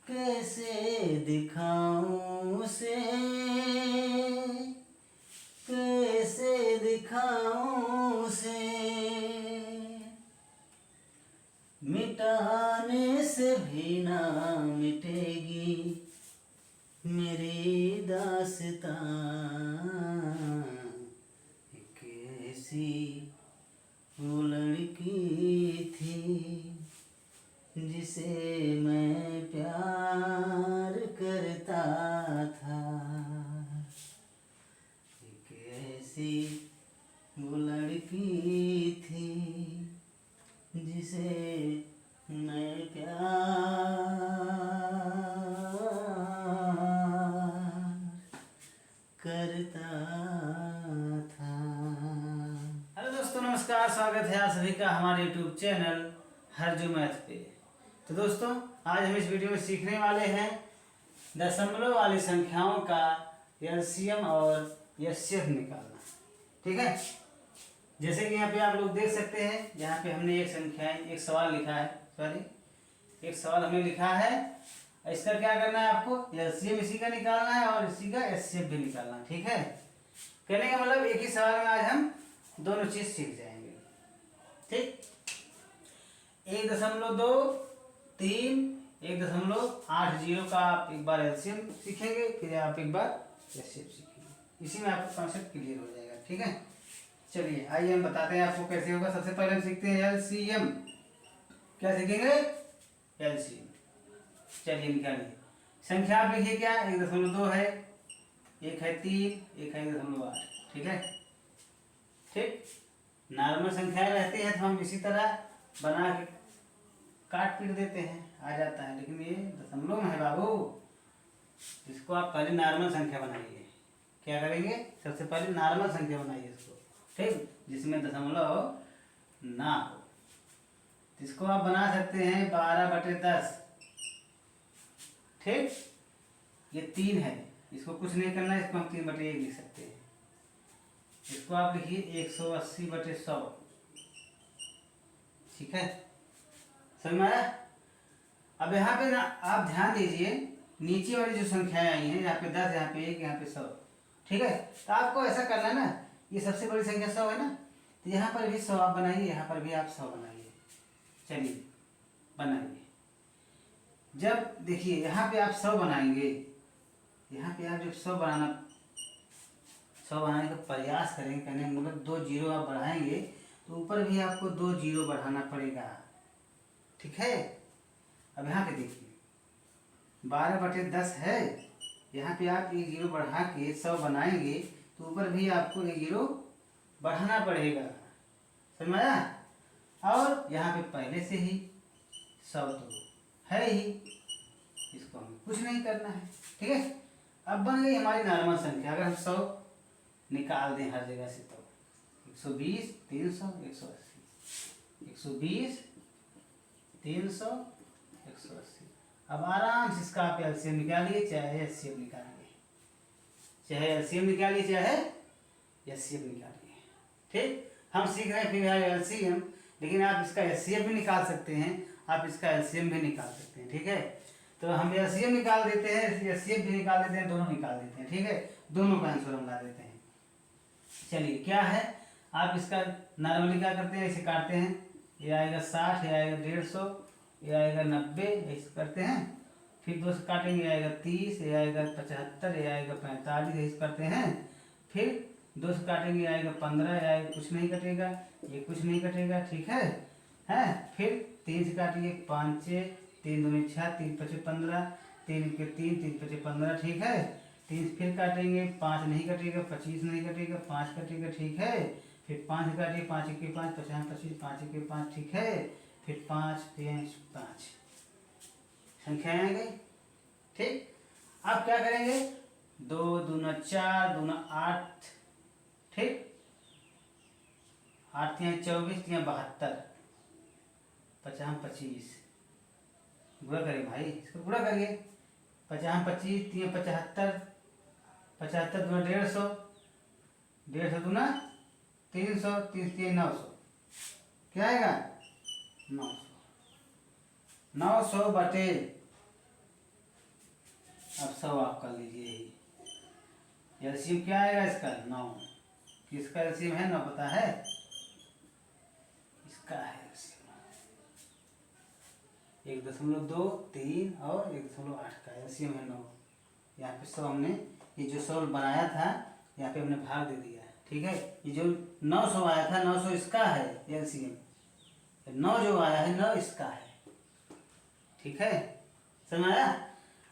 कैसे दिखाऊं उसे, कैसे दिखाऊं उसे, मिटाने से भी ना मिटेगी मेरी दास्तां। एक ऐसी वो लड़की थी जिसे मैं प्यार करता था। एक ऐसी वो लड़की थी जिसे मैं प्यार करता था। हेलो दोस्तों, नमस्कार, स्वागत है आप सभी का हमारे YouTube चैनल हरजू मैथ पे। तो दोस्तों, आज हम इस वीडियो में सीखने वाले हैं दशमलव वाली संख्याओं का एलसीएम और एचसीएफ निकालना। ठीक है, जैसे कि यहाँ पे आप लोग देख सकते हैं, यहाँ पे हमने एक सवाल लिखा है, एक सवाल हमने लिखा है। इसका क्या करना है, आपको एलसीएम इसी का निकालना है और इसी का एचसीएफ भी निकालना है। ठीक है, कहने का मतलब एक ही सवाल में आज हम दोनों चीज सीख जाएंगे। ठीक, 1.23 1.80 का आप एक बार एलसीएम सीखेंगे, फिर आप एक बार एचसीएफ सीखेंगे। इसी में आपको कॉन्सेप्ट क्लियर हो जाएगा। ठीक है, चलिए आइए हम बताते हैं आपको कैसे होगा। सबसे पहले हम सीखते हैं एलसीएम। क्या सीखेंगे? एलसीएम। चलिए निकालिए। संख्या आप लिखिए, क्या 1.2 है, एक है 3, एक है 1.8। ठीक है, ठीक। नॉर्मल संख्याएं रहती है तो हम इसी तरह बना के काट पीट देते हैं, आ जाता है। लेकिन ये दशमलव में है बाबू, इसको आप पहले नॉर्मल संख्या बनाइए। क्या करेंगे? सबसे पहले नॉर्मल संख्या बनाइए इसको, ठीक, जिसमें दशमलव ना हो। इसको आप बना सकते हैं 12/10। ठीक, ये 3 है, इसको कुछ नहीं करना है, इसको हम 3/1 लिख सकते हैं। इसको आप लिखिए 180/100। ठीक है, समझ में आया? अब यहाँ पे ना आप ध्यान दीजिए, नीचे वाली जो संख्याएं आई हैं, यहाँ पे 10, यहाँ पे 1, यहाँ पे 100। ठीक है, तो आपको ऐसा करना है ना, ये सबसे बड़ी संख्या 100 है ना, तो यहाँ पर भी 100 आप बनाइए, यहाँ पर भी आप 100 बनाइए। चलिए बनाइए। जब देखिए यहाँ पे आप 100 बनाएंगे, यहाँ पे आप जब 100 बनाने का प्रयास करेंगे, कहने का मतलब 2 जीरो आप बढ़ाएंगे तो ऊपर भी आपको 2 जीरो बढ़ाना पड़ेगा। ठीक है, अब यहाँ पे देखिए 12/10 है, यहाँ पे आप 1 जीरो बढ़ा के 100 बनाएंगे तो ऊपर भी आपको 1 जीरो बढ़ाना पड़ेगा। समझ में आया? और यहाँ पे पहले से ही 100 तो है ही, इसको हमें कुछ नहीं करना है। ठीक है, अब बन गई हमारी नॉर्मल संख्या। अगर हम 100 निकाल दें हर जगह से तो 120, 300, 180, 120, 300, 180। अब आराम से इसका आप एलसीएम निकालिए, चाहे एचसीएफ निकालिए, चाहे एलसीएम निकालिए, चाहे एचसीएफ निकालिए। ठीक, हम सीख रहे हैं फिलहाल एलसीएम, लेकिन आप इसका एचसीएफ भी निकाल सकते हैं, आप इसका एलसीएम भी निकाल सकते हैं। ठीक है, तो हम एलसीएम निकाल देते हैं, एचसीएफ भी निकाल देते हैं, दोनों निकाल देते हैं। ठीक है, दोनों का आंसर हम ला देते हैं। चलिए क्या है, आप इसका नॉर्मली क्या करते हैं, इसे काटते हैं, ये आएगा 60, ये आएगा 150, ये आएगा 90, ऐसे करते हैं। फिर 2 से काटेंगे, ये आएगा 30, ये आएगा 75, ये आएगा 45, ऐसे करते हैं। फिर 2 से काटेंगे, ये आएगा 15, ये आएगा कुछ नहीं कटेगा, ये कुछ नहीं कटेगा। ठीक है, फिर 3 से काटिए, 5 3 दूनी 6, 3 5 15, 3 के 3, 3 5 15। ठीक है, 3 फिर काटेंगे, 5 नहीं कटेगा, 25 नहीं कटेगा, 5 कटेगा। ठीक है, फिर 5 काटिए, 5 1 5, 50 25, 5 1 5। ठीक है, फिर 5 5 5 संख्याएं आ गई। ठीक, अब क्या करेंगे, 2 दूना 4, दूना 8। ठीक, 8 3 24, 3 72, 50 25। गुणा करिए भाई, इसको गुणा करिए, 50 25, 3 75, 75 दूना 150, 150 दूना 300, 3 900। क्या आएगा? 900। 900 बटे अब 100 आप कर लीजिए यही। एलसीएम क्या आएगा इसका 9। किसका एलसीएम है 9 पता है? इसका है एलसीएम 1.23 और 1.8 का एलसीएम है 9। यहाँ पे 100 हमने ये जो 100 बनाया था यहाँ पे हमने भाग दे दिया है। ठीक है, ये जो 900 आया था 900 इसका है एलसीएम। 9 जो आया है 9 इसका है। ठीक है, समझ आया?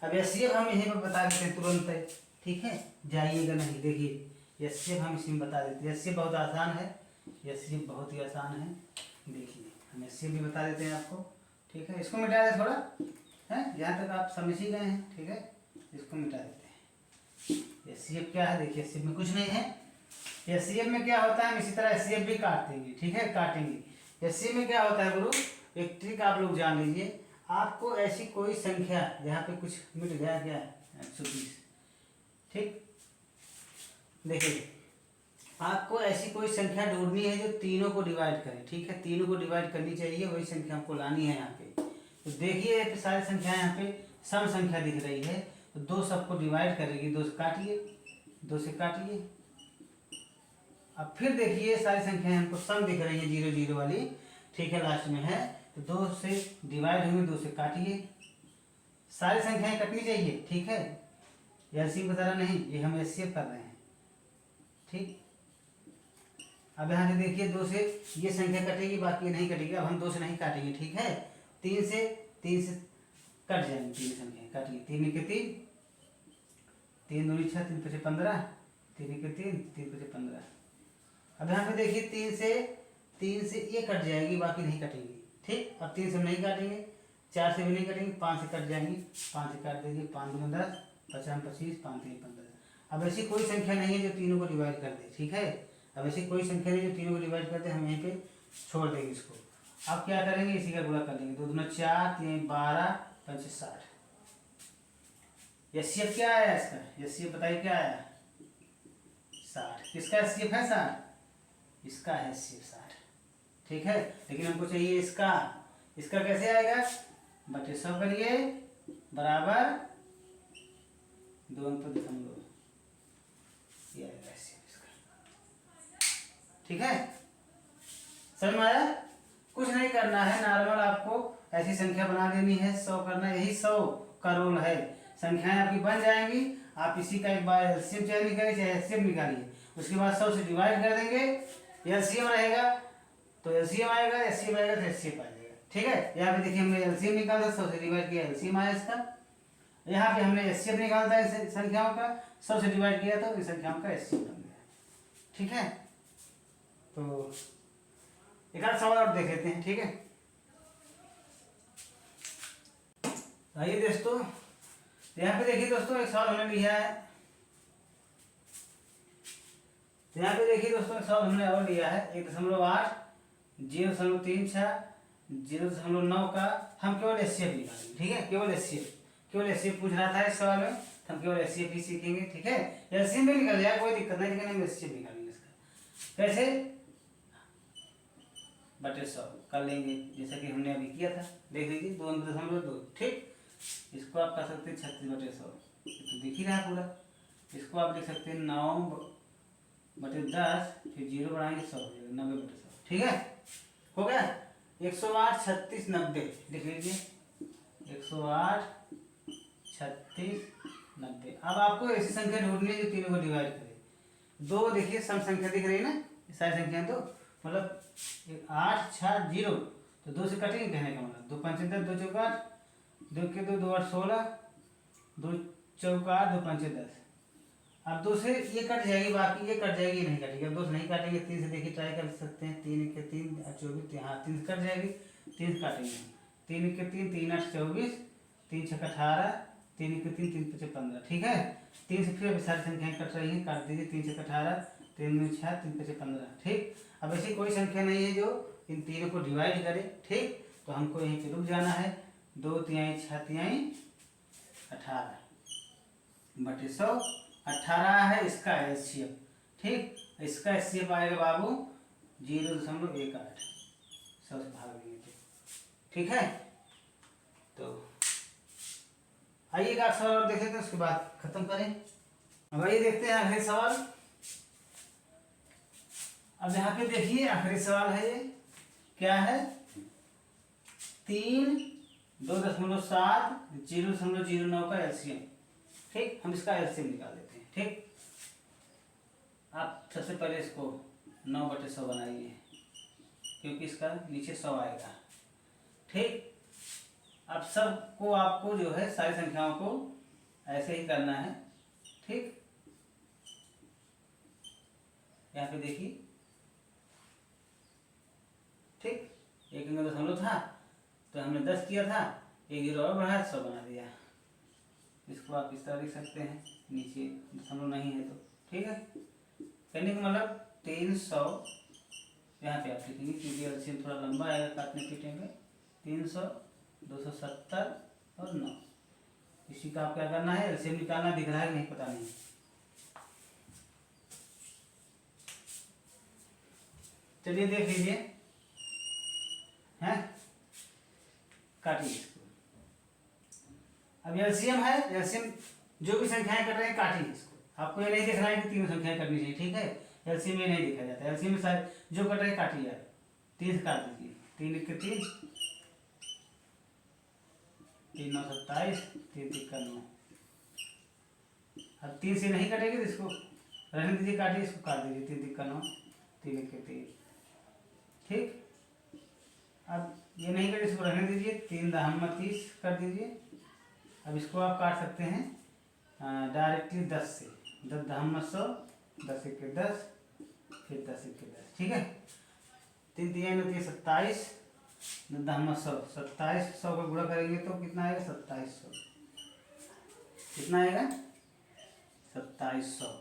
अब एचसीएफ हम यहीं पर बता देते हैं तुरंत। ठीक है, जाइएगा नहीं, देखिए एचसीएफ हम इसी में बता देते हैं। एचसीएफ बहुत आसान है, एचसीएफ बहुत ही आसान है। देखिए हम एचसीएफ भी बता देते हैं आपको। ठीक है, इसको मिटा दें थोड़ा है, यहाँ तक आप समझ ही गए हैं। ठीक है, इसको मिटा देते हैं। एचसीएफ क्या है देखिए, एचसीएफ में कुछ नहीं है। एचसीएफ में क्या होता है, हम इसी तरह एचसीएफ भी काट देंगे। ठीक है, काटेंगे। एचसीएफ में क्या होता है गुरु, एक ट्रिक आप लोग जान लीजिए। आपको ऐसी कोई संख्या, यहाँ पे कुछ मिट गया क्या 120। ठीक, देखिए आपको ऐसी कोई संख्या ढूंढनी है जो तीनों को डिवाइड करे। ठीक है, तीनों को डिवाइड करनी चाहिए, वही संख्या हमको लानी है यहाँ पे। तो देखिए सारी संख्या यहाँ पे सम संख्या दिख रही है, तो 2 सबको डिवाइड करेगी। 2 से काटिए, 2 से काटिए। अब फिर देखिए सारी संख्याएं हमको सम दिख रही है 0 0 वाली। ठीक है, लास्ट में है तो 2 से डिवाइड होंगे, 2 से काटिए। सारी संख्याएं कटनी चाहिए। ठीक है, एलसीएम बता रहा नहीं, ये हम एचसीएफ कर रहे हैं। ठीक, अब यहाँ से देखिए 2 से ये संख्या कटेगी, बाकी नहीं कटेगी। अब हम 2 से नहीं काटेंगे। ठीक है, 3 से कट जाएंगे। 3 संख्याएं काटिए। 3 के 3, 3 दूनी 6, 3 पचे 15, 3 के 3, 3 पचे 15। अब यहाँ पे देखिए 3 से ये कट जाएगी, बाकी नहीं कटेगी। ठीक, अब 3 से हम नहीं काटेंगे, 4 से भी नहीं कटेंगे, 5 से कट जाएंगी। 5 से काट देंगे, 5 दूनी 10, 5 25, 5 3 15। अब ऐसी कोई संख्या नहीं है जो तीनों को डिवाइड कर दे। ठीक है, अब ऐसी कोई संख्या नहीं जो तीनों को डिवाइड कर दे, हम यहीं पे छोड़ देंगे इसको। अब क्या करेंगे, इसी का गुणा कर लेंगे। 2 दूना 4, 3 12, 5 60। एचसीएफ क्या आया इसका, एचसीएफ बताइए क्या आया 60। किसका एचसीएफ है 60? इसका है एचसीएफ 60। ठीक है, लेकिन हमको चाहिए इसका। इसका कैसे आएगा, बटे 100 करिए बराबर 2 दशमलव, ये आएगा एचसीएफ इसका। ठीक है, समझ में आया? कुछ नहीं करना है, नॉर्मल आपको ऐसी संख्या बना देनी है। 100 करना है, यही 100 का रोल है। संख्याएं आपकी बन जाएंगी, आप इसी का एक बार एलसीएम चाहे निकालिए चाहे एचसीएफ निकालिए। उसके बाद 100 से डिवाइड कर देंगे, एलसीएम रहेगा तो एलसीएम आएगा, एचसीएफ आएगा तो एचसीएफ आ जाएगा। ठीक है, यहाँ पे देखिए हमने एलसीएम निकाला, 100 से डिवाइड किया, एलसीएम आया इसका। यहाँ पे हमने एचसीएफ निकालता है संख्याओं का, 100 से डिवाइड किया तो इस संख्याओं का एचसीएफ बन गया। ठीक है, तो एक आध सवाल और देख लेते हैं। ठीक है, आइए दोस्तों, यहाँ पे देखिए दोस्तों एक सवाल हमने लिया है। यहाँ पे देखिए दोस्तों एक सवाल हमने और लिया है 1.8, 0.36, 0.9 का हम केवल एचसीएफ निकालेंगे। ठीक है, केवल एचसीएफ पूछ रहा था इस सवाल में, तो हम केवल एचसीएफ ही सीखेंगे। ठीक है, एचसीएफ भी निकल जाएगा, कोई दिक्कत नहीं, लेकिन हम एचसीएफ निकालेंगे इसका। कैसे, बटे 100 कर लेंगे, जैसा कि हमने अभी किया था। देख लीजिए 2.2। ठीक, इसको आप कर सकते हैं 36/100, तो दिख ही रहा पूरा। इसको आप लिख सकते हैं 9/10, फिर 0 बढ़ाएंगे 100 हो जाएगा 90/100। ठीक है, हो गया। 108 36 90 लिख लीजिए, 108 36 90। अब आपको ऐसी संख्या ढूंढनी है जो तीनों को डिवाइड करे। 2 देखिए सम संख्या दिख रही है ना, सारी संख्या तो मतलब 8 6 0, तो 2 से कटेंगे, कहने का मतलब 2 5 10, 2 चौका 8, 2 के 2 2 8 16, 2 चौका 8, 2 5 10। अब 2 से ये कट जाएगी, बाकी ये कट जाएगी, नहीं कटेगी। अब 2 से नहीं काटेंगे, 3 से देखिए ट्राई कर सकते हैं। 3 के 3 24, हाँ 3 से कट जाएगी, 3 से काटेंगे। 3 के 3 3 8 24, 3 6 18, 3 के 3 3 5 15। ठीक है, 3 से फिर सारी संख्याएं कट रही हैं, काट दीजिए। 3 से 18, 3 6 3 5 15। ठीक, अब ऐसी कोई संख्या नहीं है जो इन तीनों को डिवाइड करे। ठीक, तो हमको यहीं पे रुक जाना है। 2 तिहाई 6 तिहाई 18 बटे 100, 18 है इसका एचसीएफ। ठीक, इसका एचसीएफ आएगा बाबू 0.18, 100 से भाग देंगे तो। ठीक है, तो आइए एक सवाल और देख लेते हैं, उसके बाद खत्म करें। अब आइए देखते हैं आखिरी सवाल। अब यहाँ पे देखिए आखिरी सवाल है ये, क्या है, 3, 2.7, 0.09 का एलसीएम। ठीक, हम इसका एलसीएम निकाल लेते हैं। ठीक, आप सबसे पहले इसको 9/100 बनाइए, क्योंकि इसका नीचे 100 आएगा। ठीक, अब सबको आपको जो है सारी संख्याओं को ऐसे ही करना है। ठीक, यहाँ पे देखिए, ठीक, 1 था तो हमने 10 किया था, 1 0 और बढ़ाया 100 बना दिया। इसको आप इस तरह लिख सकते हैं, नीचे दशमलव नहीं है तो। ठीक है, कहने का मतलब 300, यहाँ पे आप लिखेंगे क्योंकि एलसीएम थोड़ा लंबा आएगा काटने पीटने में। 300, 270 और 9, इसी का आप क्या करना है, एलसीएम निकालना। दिख रहा है नहीं, पता नहीं। चलिए देख लीजिए, हैं, काटिए इसको। अब एलसीएम है, एलसीएम जो भी संख्याएं कट रहे हैं काटिए इसको। आपको ये नहीं दिख रहा है कि 3 संख्याएं करनी चाहिए। ठीक है, एलसीएम में नहीं दिखा जाता है। एलसीएम में सारे जो कट रहे हैं काटिए आप। 3 से काट दीजिए, 3 लिख के 3, 3 9 27, 3 3 का 9। अब 3 से नहीं कटेगी तो इसको रहने दीजिए, काटिए, इसको काट दीजिए, 3 3 का 9, 3 लिख के 3। ठीक, अब ये नहीं करें, इसको रहने दीजिए, 3 10 30 कर दीजिए। अब इसको आप काट सकते हैं डायरेक्टली 10 से, 10 10 100, 10 1 10, फिर 10 1 10। ठीक है, 3 3 27, 10 10 100, 27, 100 का गुणा करेंगे तो कितना आएगा, 2700। कितना आएगा, 2700।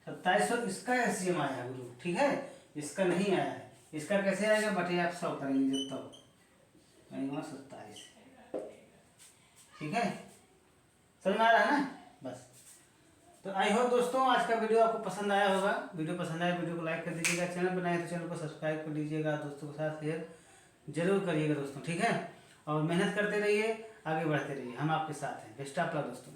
2700 इसका एलसीएम आया है गुरु। ठीक है, इसका नहीं आया है। इसका कैसे आएगा, बटे आप 100 करेंगे जब तब, 27। ठीक है, समझ में आ रहा है ना। बस, तो आई होप दोस्तों आज का वीडियो आपको पसंद आया होगा। वीडियो पसंद आया वीडियो को लाइक कर दीजिएगा, चैनल बनाए तो चैनल को सब्सक्राइब कर लीजिएगा, दोस्तों के साथ शेयर जरूर करिएगा दोस्तों। ठीक है, और मेहनत करते रहिए, आगे बढ़ते रहिए, हम आपके साथ हैं। बेस्ट ऑफ लक दोस्तों।